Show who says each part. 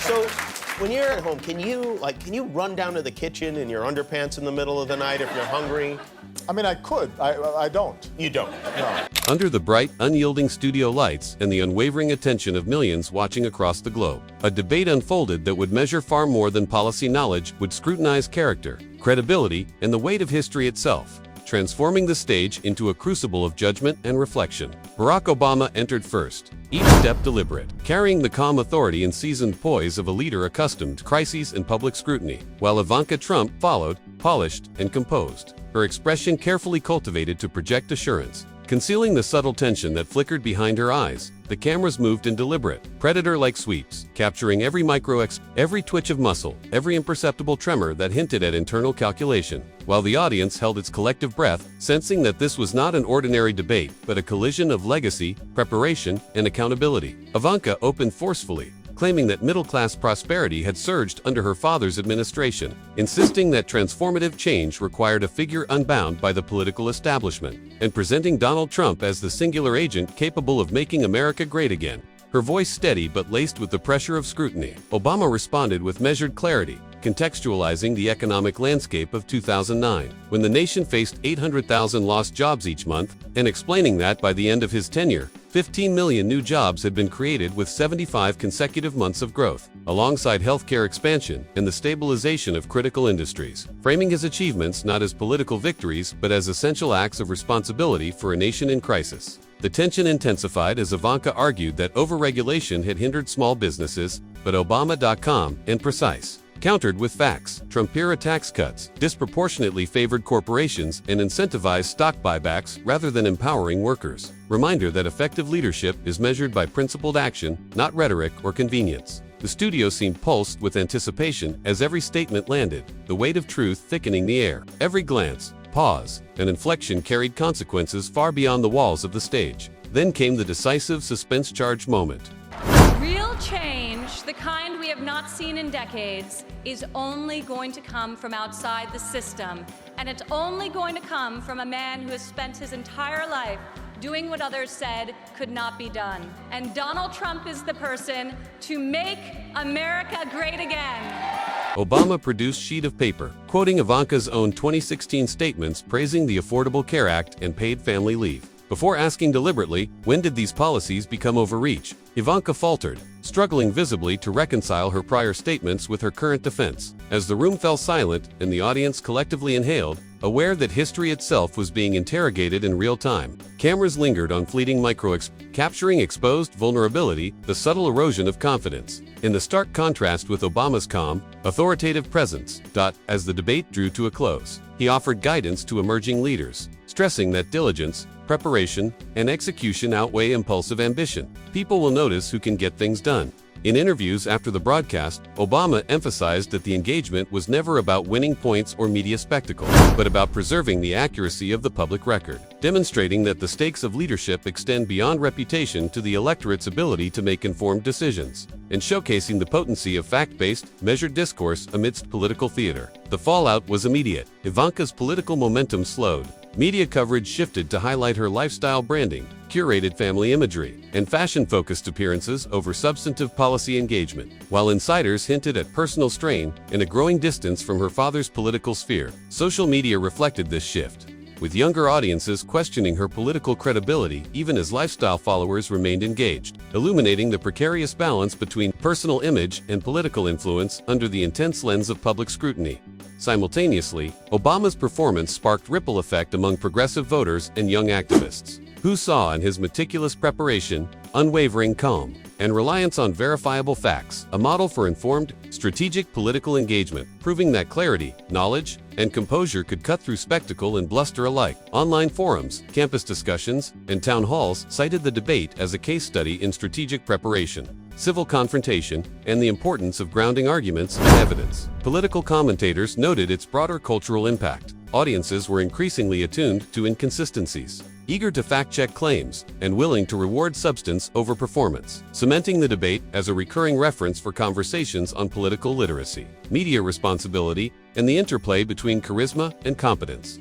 Speaker 1: So, when you're at home, can you run down to the kitchen in your underpants in the middle of the night if you're hungry?
Speaker 2: I mean, I could. I don't.
Speaker 1: You don't?
Speaker 2: No.
Speaker 3: Under the bright, unyielding studio lights and the unwavering attention of millions watching across the globe, a debate unfolded that would measure far more than policy knowledge, would scrutinize character, credibility, and the weight of history itself, transforming the stage into a crucible of judgment and reflection. Barack Obama entered first, each step deliberate, carrying the calm authority and seasoned poise of a leader accustomed to crises and public scrutiny, while Ivanka Trump followed, polished and composed, her expression carefully cultivated to project assurance. Concealing the subtle tension that flickered behind her eyes, the cameras moved in deliberate, predator-like sweeps, capturing every every twitch of muscle, every imperceptible tremor that hinted at internal calculation, while the audience held its collective breath, sensing that this was not an ordinary debate, but a collision of legacy, preparation, and accountability. Ivanka opened forcefully, claiming that middle-class prosperity had surged under her father's administration, insisting that transformative change required a figure unbound by the political establishment, and presenting Donald Trump as the singular agent capable of making America great again. Her voice steady but laced with the pressure of scrutiny, Obama responded with measured clarity, contextualizing the economic landscape of 2009, when the nation faced 800,000 lost jobs each month, and explaining that by the end of his tenure, 15 million new jobs had been created with 75 consecutive months of growth, alongside healthcare expansion and the stabilization of critical industries, framing his achievements not as political victories but as essential acts of responsibility for a nation in crisis. The tension intensified as Ivanka argued that overregulation had hindered small businesses, but Obama.com and precise, countered with facts. Trump-era tax cuts disproportionately favored corporations and incentivized stock buybacks rather than empowering workers. Reminder that effective leadership is measured by principled action, not rhetoric or convenience. The studio seemed pulsed with anticipation as every statement landed, the weight of truth thickening the air. Every glance, pause, and inflection carried consequences far beyond the walls of the stage. Then came the decisive, suspense-charged moment.
Speaker 4: Real change, the kind we have not seen in decades, is only going to come from outside the system. And it's only going to come from a man who has spent his entire life doing what others said could not be done. And Donald Trump is the person to make America great again.
Speaker 3: Obama produced sheet of paper, quoting Ivanka's own 2016 statements praising the Affordable Care Act and paid family leave. Before asking deliberately, when did these policies become overreach, Ivanka faltered, struggling visibly to reconcile her prior statements with her current defense. As the room fell silent and the audience collectively inhaled, aware that history itself was being interrogated in real time, cameras lingered on fleeting capturing exposed vulnerability, the subtle erosion of confidence. In the stark contrast with Obama's calm, authoritative presence, as the debate drew to a close, he offered guidance to emerging leaders, stressing that diligence, preparation, and execution outweigh impulsive ambition. People will notice who can get things done. In interviews after the broadcast, Obama emphasized that the engagement was never about winning points or media spectacle, but about preserving the accuracy of the public record, demonstrating that the stakes of leadership extend beyond reputation to the electorate's ability to make informed decisions, and showcasing the potency of fact-based, measured discourse amidst political theater. The fallout was immediate. Ivanka's political momentum slowed. Media coverage shifted to highlight her lifestyle branding, curated family imagery, and fashion-focused appearances over substantive policy engagement, while insiders hinted at personal strain and a growing distance from her father's political sphere. Social media reflected this shift, with younger audiences questioning her political credibility even as lifestyle followers remained engaged, illuminating the precarious balance between personal image and political influence under the intense lens of public scrutiny. Simultaneously, Obama's performance sparked ripple effect among progressive voters and young activists, who saw in his meticulous preparation, unwavering calm, and reliance on verifiable facts a model for informed, strategic political engagement, proving that clarity, knowledge, and composure could cut through spectacle and bluster alike. Online forums, campus discussions, and town halls cited the debate as a case study in strategic preparation, civil confrontation, and the importance of grounding arguments in evidence. Political commentators noted its broader cultural impact. Audiences were increasingly attuned to inconsistencies, eager to fact-check claims, and willing to reward substance over performance, cementing the debate as a recurring reference for conversations on political literacy, media responsibility, and the interplay between charisma and competence.